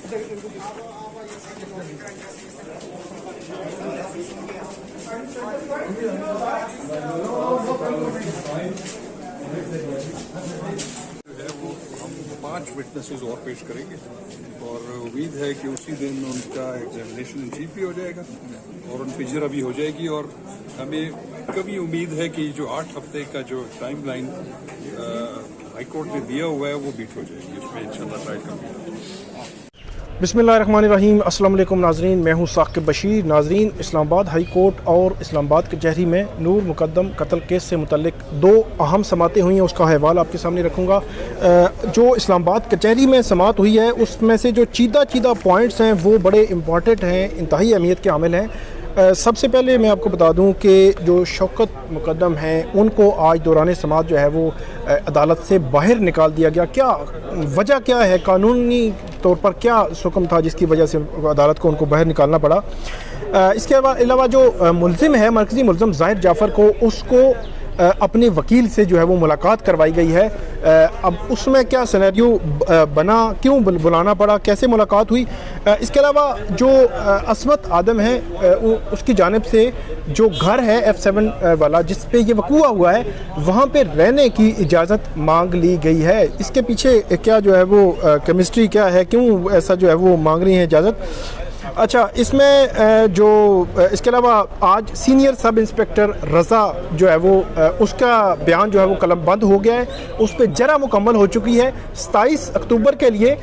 वो हम 5 विटनेसेस और पेश करेंगे और उम्मीद है कि उसी दिन उनका एग्जामिनेशन इन चीफ भी हो जाएगा और उन पर जरा भी हो जाएगी। और हमें कभी उम्मीद है कि जो 8 हफ्ते का जो टाइम लाइन हाईकोर्ट ने दिया हुआ है वो बीट हो जाएगी, उसमें इंशाल्लाह ट्रायल कंप्लीट हो जाएगी। बिस्मिल्लाहिर्रहमानिर्रहीम। अस्सलाम वालेकुम नाज़रीन, मैं हूँ साकिब बशीर। नाज़रीन, इस्लामाबाद हाई कोर्ट और इस्लामाबाद कचहरी में नूर मुकद्दम कत्ल केस से मुतल्लिक 2 अहम समातें हुई हैं, उसका हवाला आपके सामने रखूँगा। जो इस्लामाबाद कचहरी में समात हुई है उसमें से जो चीदा पॉइंट्स हैं वो बड़े इम्पॉर्टेंट हैं, इंतहाई अहमियत के हामिल हैं। सबसे पहले मैं आपको बता दूं कि जो शौकत मुकद्दम हैं उनको आज दौरान समात जो है वो अदालत से बाहर निकाल दिया गया। क्या वजह क्या है, कानूनी तौर पर क्या हुक्म था जिसकी वजह से अदालत को उनको बाहर निकालना पड़ा? इसके अलावा जो मुल्ज़िम है, मरकज़ी मुल्ज़िम ज़ाहिर जाफ़र को, उसको अपने वकील से जो है वो मुलाकात करवाई गई है। अब उसमें क्या सिनेरियो बना, क्यों बुलाना पड़ा, कैसे मुलाकात हुई? इसके अलावा जो असमत आदम है उसकी जानिब से जो घर है F7 वाला जिस पे ये वक़ूआ हुआ है वहाँ पे रहने की इजाज़त मांग ली गई है। इसके पीछे क्या जो है वो केमिस्ट्री क्या है, क्यों ऐसा जो है वो मांग रही है इजाज़त? अच्छा, इसमें जो इसके अलावा आज सीनियर सब इंस्पेक्टर रज़ा जो है वो उसका बयान जो है वो कलमबंद हो गया है, उस पर जरा मुकम्मल हो चुकी है। 27 अक्टूबर के लिए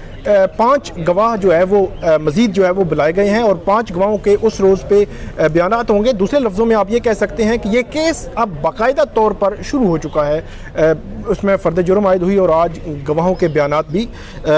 5 गवाह जो है वो मज़ीद जो है वो बुलाए गए हैं और 5 गवाहों के उस रोज़ पे बयानात होंगे। दूसरे लफ्ज़ों में आप ये कह सकते हैं कि ये केस अब बाकायदा तौर पर शुरू हो चुका है। उसमें फ़र्द जुर्म आयद हुई और आज गवाहों के बयानात भी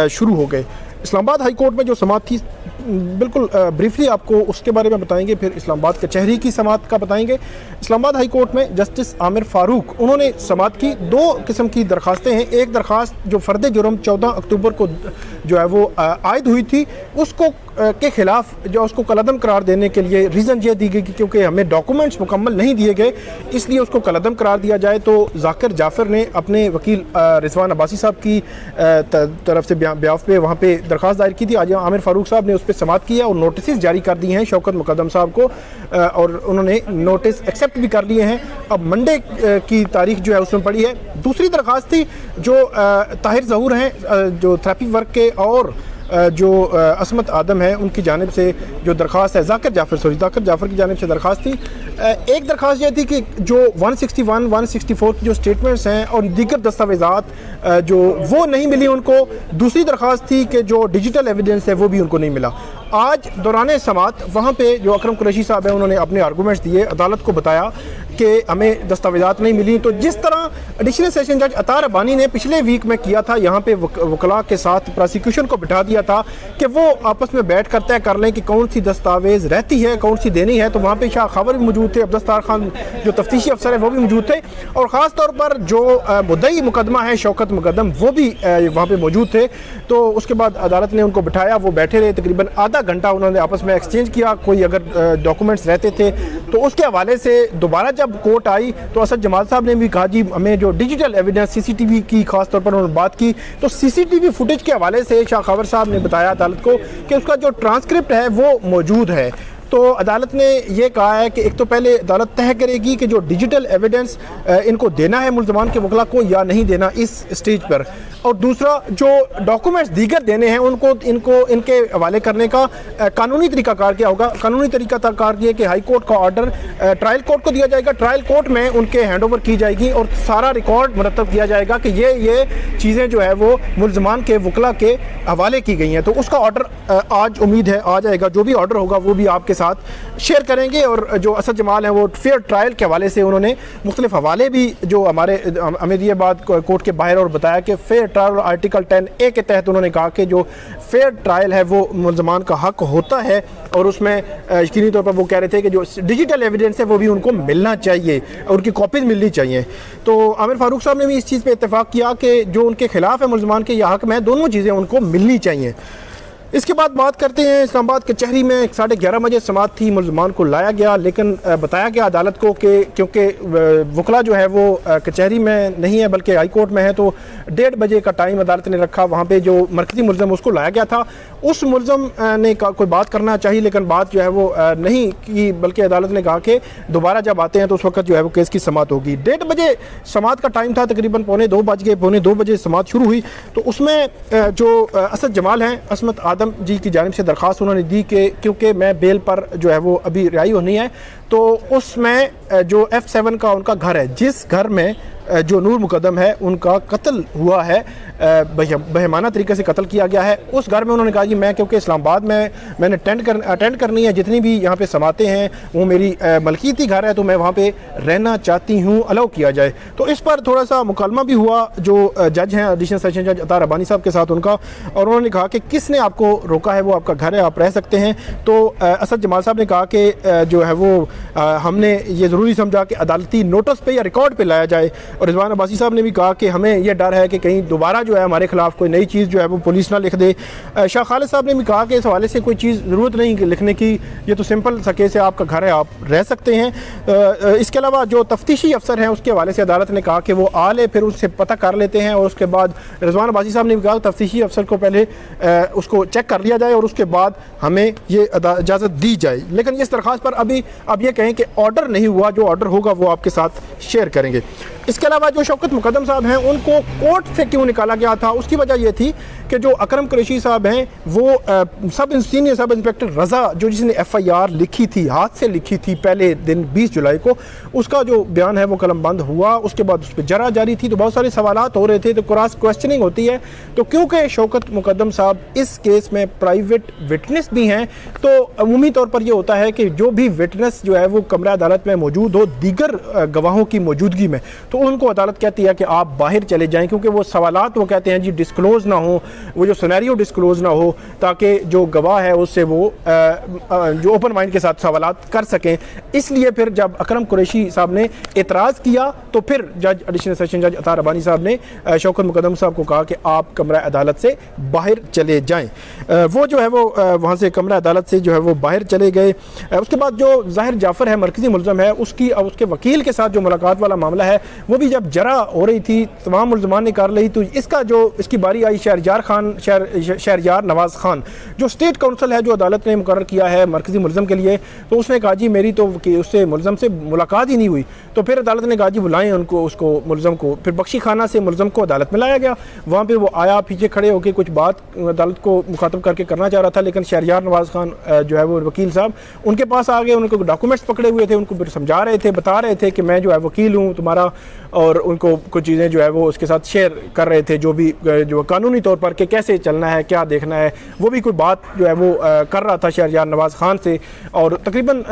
शुरू हो गए। इस्लामाबाद हाई कोर्ट में जो समात थी बिल्कुल ब्रीफली आपको उसके बारे में बताएंगे, फिर इस्लामाबाद कचहरी की समात का बताएंगे। इस्लामाबाद हाई कोर्ट में जस्टिस आमिर फ़ारूक उन्होंने समात की। 2 किस्म की दरख्वास्तें हैं। एक दरख्वास्त जो फ़र्द जुर्म 14 अक्टूबर को जो है वो आयद हुई थी उसको के ख़िलाफ़ जो उसको कलअदम करार देने के लिए रीज़न ये दी गई कि क्योंकि हमें डॉक्यूमेंट्स मुकम्मल नहीं दिए गए इसलिए उसको कलअदम करार दिया जाए। तो ज़ाकिर जाफ़र ने अपने वकील रिजवान अब्बासी साहब की तरफ से ब्याफ पे वहाँ पे दरख्वास्त दायर की थी। आज आमिर फ़ारूक साहब ने उस पर समात किया और नोटिस जारी कर दिए हैं शौकत मुकद्दम साहब को और उन्होंने नोटिस एक्सेप्ट भी कर लिए हैं। अब मंडे की तारीख जो है उसमें पड़ी है। दूसरी दरख्वास्त थी जो ताहिर ज़हूर हैं जो थेरेपी वर्क के और जो असमत आदम है उनकी जानिब से जो दरख्वास्त है ज़ाकिर जाफ़र की जानिब से दरख्वास्त थी। एक दरख्वास्त यह थी कि जो 161, 164 की जो स्टेटमेंट्स हैं और दीगर दस्तावेज़ात जो वो नहीं मिली उनको। दूसरी दरख्वास्त थी कि जो डिजिटल एविडेंस है वो भी उनको नहीं मिला। आज दौरान समात वहाँ पे जो अकरम कुरैशी साहब हैं उन्होंने अपने आर्गूमेंट्स दिए, अदालत को बताया कि हमें दस्तावेज़ात नहीं मिली। तो जिस तरह एडिशनल सेशन जज अतार अबानी ने पिछले वीक में किया था, यहाँ पे वकला के साथ प्रोसिक्यूशन को बिठा दिया था कि वो आपस में बैठ कर तय कर लें कि कौन सी दस्तावेज़ रहती है, कौन सी देनी है। तो वहाँ पे शाह खबर भी मौजूद थे, अब्दुस्तार खान जो तफ्तीशी अफसर है वो भी मौजूद थे और ख़ास तौर पर जो मुद्दई मुकदमा है शौकत मुकद्दम वो भी वहाँ पे मौजूद थे। तो उसके बाद अदालत ने उनको बिठाया, वो बैठे रहे, तकरीबन आधा घंटा उन्होंने आपस में एक्सचेंज किया। कोई अगर डॉक्यूमेंट्स रहते थे तो उसके हवाले से दोबारा जब कोर्ट आई तो असद जमाल साहब ने भी कहा जी हमें जो डिजिटल एविडेंस CCTV की खास तौर पर उन्होंने बात की। तो CCTV फुटेज के हवाले से शाह खबर साहब ने बताया अदालत को कि उसका जो ट्रांसक्रिप्ट है वो मौजूद है। तो अदालत ने ये कहा है कि एक तो पहले अदालत तय करेगी कि जो डिजिटल एविडेंस इनको देना है मुल्ज़मान के वकला को या नहीं देना इस स्टेज पर, और दूसरा जो डॉक्यूमेंट्स दीगर देने हैं उनको इनके हवाले करने का कानूनी तरीकाकार क्या होगा। कानूनी तरीकाकार ये कि हाई कोर्ट का ऑर्डर ट्रायल कोर्ट को दिया जाएगा, ट्रायल कोर्ट में उनके हैंड ओवर की जाएगी और सारा रिकॉर्ड मुरतब किया जाएगा कि ये चीज़ें जो है वो मुल्ज़मान के वकला के हवाले की गई हैं। तो उसका ऑर्डर आज उम्मीद है आ जाएगा। जो भी ऑर्डर होगा वो भी आपके साथ शेयर करेंगे। और जो असद जमाल हैं वो फेयर ट्रायल के हवाले से उन्होंने मुख्तलिफ हवाले भी जो हमारे अहमदियाबाद कोर्ट के बाहर और बताया कि फेयर ट्रायल आर्टिकल 10A के तहत उन्होंने कहा कि जो फेयर ट्रायल है वो मुल्ज़मान का हक होता है और उसमें यकीनी तौर पर वो कह रहे थे कि जो डिजिटल एविडेंस है वो भी उनको मिलना चाहिए और उनकी कॉपीज़ मिलनी चाहिए। तो आमिर फ़ारूक साहब ने भी इस चीज़ पर इत्तेफाक किया कि जो उनके खिलाफ है मुल्ज़मान के या हक में दोनों चीज़ें उनको मिलनी चाहिए। इसके बाद बात करते हैं इस्लामाबाद कचहरी में 11:30 बजे समात थी, मुल्ज़मान को लाया गया, लेकिन बताया गया अदालत को कि क्योंकि वकला जो है वो कचहरी में नहीं है बल्कि हाई कोर्ट में है, तो 1:30 बजे का टाइम अदालत ने रखा। वहाँ पे जो मरकज़ी मुल्ज़म उसको लाया गया था, उस मुल्ज़म ने कोई बात करना चाहिए, लेकिन बात जो है वो नहीं की, बल्कि अदालत ने कहा कि दोबारा जब आते हैं तो उस वक्त जो है वो केस की समात होगी। 1:30 बजे समात का टाइम था, तकरीबन 1:45 बज गए, 1:45 बजे समात शुरू हुई। तो उसमें जो असद जमाल हैं, असमत आदम जी की जानिब से दरख्वास्त उन्होंने दी कि क्योंकि मैं बेल पर जो है वो अभी रिहाई होनी है, तो उसमें जो F7 का उनका घर है, जिस घर में जो नूर मुकद्दम है उनका कत्ल हुआ है, बेहमाना तरीके से कत्ल किया गया है, उस घर में उन्होंने कहा जी मैं क्योंकि इस्लामाबाद में मैंने अटेंड करनी है, जितनी भी यहाँ पे समातें हैं वो मेरी मलकीती घर है, तो मैं वहाँ पे रहना चाहती हूँ, अलाउ किया जाए। तो इस पर थोड़ा सा मुकालमा भी हुआ जो जज हैं, एडिशनल सेशन जज अतार रब्बानी साहब के साथ उनका, और उन्होंने कहा कि किसने आपको रोका है, वो आपका घर है, आप रह सकते हैं। तो असद जमाल साहब ने कहा कि जो है वो हमने ये ज़रूरी समझा कि अदालती नोटिस पे या रिकॉर्ड पे लाया जाए, और रिजवान अब्बासी साहब ने भी कहा कि हमें यह डर है कि कहीं दोबारा जो है हमारे खिलाफ कोई नई चीज़ जो है वो पुलिस ना लिख दे। शाह खालिद साहब ने भी कहा कि इस हवाले से कोई चीज़ ज़रूरत नहीं लिखने की, ये तो सिंपल सा केस है, आपका घर है, आप रह सकते हैं। इसके अलावा जो तफ्तीशी अफसर हैं उसके हवाले से अदालत ने कहा कि वो आ ले, फिर उससे पता कर लेते हैं, और उसके बाद रिजवान अब्बासी साहब ने भी कहा तफ्तीशी अफसर को पहले उसको चेक कर लिया जाए और उसके बाद हमें ये इजाज़त दी जाए। लेकिन इस दरख्वास्त पर अभी अब ये कहें कि ऑर्डर नहीं हुआ, जो ऑर्डर होगा वो आपके साथ शेयर करेंगे। इसके अलावा जो शौकत मुकद्दम साहब हैं उनको कोर्ट से क्यों निकाला गया था, उसकी वजह यह थी कि जो अकरम कुरैशी साहब हैं वो सीनियर सब इंस्पेक्टर रज़ा, जो जिसने FIR लिखी थी, हाथ से लिखी थी पहले दिन 20 जुलाई को, उसका जो बयान है वो कलमबंद हुआ। उसके बाद उस पर जरा जारी थी, तो बहुत सारे सवालात हो रहे थे, तो क्रॉस क्वेश्चनिंग होती है। तो क्योंकि शौकत मुकद्दम साहब इस केस में प्राइवेट विटनेस भी हैं, तो अमूमी तौर पर यह होता है कि जो भी विटनेस जो है वो कमरा अदालत में मौजूद हो दीगर गवाहों की मौजूदगी में, तो उनको अदालत कहती है कि आप बाहर चले जाएं, क्योंकि वो सवालात वो कहते हैं जी डिस्क्लोज ना हो, वो जो सिनेरियो डिस्क्लोज ना हो, ताकि जो गवाह है उससे वो जो ओपन माइंड के साथ सवालात कर सकें। इसलिए फिर जब अकरम कुरैशी साहब ने एतराज़ किया, तो फिर जज एडिशनल सेशन जज अतार रब्बानी साहब ने शौकत मुकद्दम साहब को कहा कि आप कमरा अदालत से बाहर चले जाएँ। वो जो है वो वहाँ से कमरा अदालत से जो है वो बाहर चले गए। उसके बाद जो ज़ाहिर जाफ़र है मरकज़ी मुल्ज़म है, उसके वकील के साथ जो मुलाकात वाला मामला है, वो भी जब जरा हो रही थी, तमाम मुल्ज़मान ने कर ली, तो इसकी बारी आई शहरयार नवाज़ खान, जो स्टेट काउंसिल है जो अदालत ने मुकर्रर किया है मरकज़ी मुल्ज़म के लिए। तो उसने कहा जी मेरी तो उससे मुल्ज़म से मुलाकात ही नहीं हुई। तो फिर अदालत ने कहा जी बुलाएं उसको मुल्ज़म को। फिर बख्शी खाना से मुल्ज़म को अदालत में लाया गया। वहाँ पर वो आया, पीछे खड़े होकर कुछ बात अदालत को मुखातब करके करना चाह रहा था, लेकिन शहरयार नवाज़ खान जो है वो वकील साहब उनके पास आ गए, उनको डॉक्यूमेंट्स पकड़े हुए थे, उनको फिर समझा रहे थे, बता रहे थे कि मैं जो है वकील हूँ तुम्हारा, और उनको कुछ चीज़ें जो है वो उसके साथ शेयर कर रहे थे, जो कानूनी तौर पर कि कैसे चलना है, क्या देखना है, वो भी कोई बात जो है वो कर रहा था शहरयार नवाज़ खान से। और तकरीबन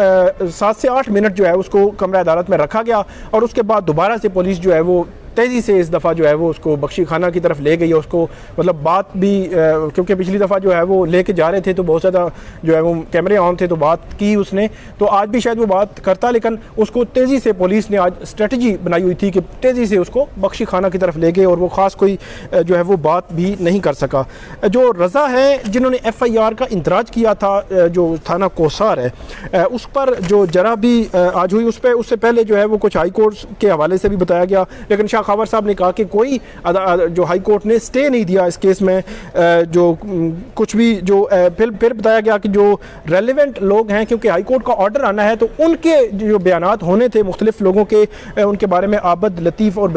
7 से 8 मिनट जो है उसको कमरा अदालत में रखा गया, और उसके बाद दोबारा से पुलिस जो है वो तेज़ी से इस दफ़ा जो है वो उसको बख्शी खाना की तरफ ले गई है। उसको मतलब बात भी क्योंकि पिछली दफ़ा जो है वो लेके जा रहे थे तो बहुत ज़्यादा जो है वो कैमरे ऑन थे, तो बात की उसने, तो आज भी शायद वो बात करता, लेकिन उसको तेज़ी से पुलिस ने आज स्ट्रेटजी बनाई हुई थी कि तेज़ी से उसको बख्शी खाना की तरफ ले गए, और वो ख़ास कोई जो है वो बात भी नहीं कर सका। जो रज़ा है जिन्होंने FIR का इंदराज किया था, जो थाना कोसार है, उस पर जो जरा भी आज हुई, उससे पहले जो है वो कुछ हाई कोर्ट के हवाले से भी बताया गया, लेकिन खबर साहब ने कहा कि कोई जो हाई कोर्ट ने स्टे नहीं दिया इस केस में। जो कुछ भी जो फिर बताया गया कि जो रेलिवेंट लोग हैं, क्योंकि हाई कोर्ट का ऑर्डर आना है, तो उनके जो बयानात होने थे मुख्तलिफ लोगों के, उनके बारे में आबद लतीफ़ और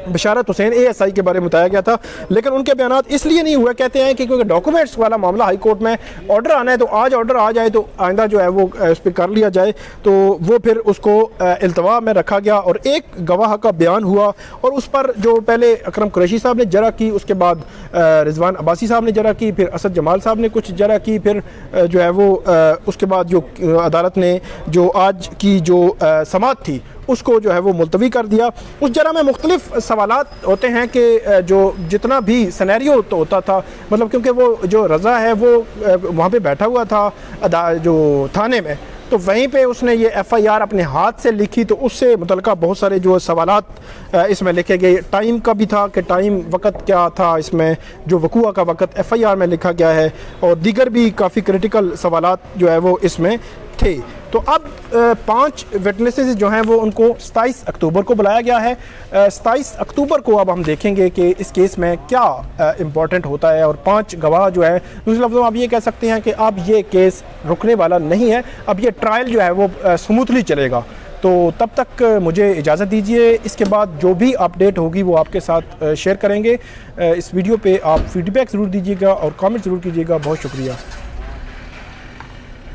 बशारत हुसैन ASI के बारे में बताया गया था, लेकिन उनके बयानात इसलिए नहीं हुए, कहते हैं कि क्योंकि डॉक्यूमेंट्स वाला मामला हाई कोर्ट में ऑर्डर आना है, तो आज ऑर्डर आ जाए तो आइंदा जो है वो इस पर कर लिया जाए। तो वो फिर उसको इल्तवा में रखा गया, और एक गवाह का बयान हुआ, और उस पर जो पहले अकरम कुरैशी साहब ने जरा की, उसके बाद रिजवान अब्बासी साहब ने जरा की, फिर असद जमाल साहब ने कुछ जरा की, फिर जो है वो उसके बाद जो अदालत ने जो आज की जो समात थी उसको जो है वो मुलतवी कर दिया। उस जरा में मुख्तलिफ सवालात होते हैं कि जो जितना भी सिनेरियो तो होता था, मतलब क्योंकि वो जो रज़ा है वो वहाँ पे बैठा हुआ था जो थाने में, तो वहीं पे उसने ये FIR अपने हाथ से लिखी, तो उससे मुतल्लिका बहुत सारे जो सवालात इसमें लिखे गए। टाइम का भी था कि टाइम वक़्त क्या था इसमें, जो वक़ूआ का वक़्त FIR में लिखा गया है, और दीगर भी काफ़ी क्रिटिकल सवालात जो है वो इसमें थे। तो अब 5 विटनेसेस जो हैं वो उनको 27 अक्टूबर को बुलाया गया है। 27 अक्टूबर को अब हम देखेंगे कि इस केस में क्या इम्पोर्टेंट होता है, और 5 गवाह जो है, दूसरे लफ्ज़ों में आप ये कह सकते हैं कि अब ये केस रुकने वाला नहीं है, अब ये ट्रायल जो है वो स्मूथली चलेगा। तो तब तक मुझे इजाज़त दीजिए, इसके बाद जो भी अपडेट होगी वो आपके साथ शेयर करेंगे। इस वीडियो पे आप फीडबैक ज़रूर दीजिएगा और कमेंट ज़रूर कीजिएगा। बहुत शुक्रिया।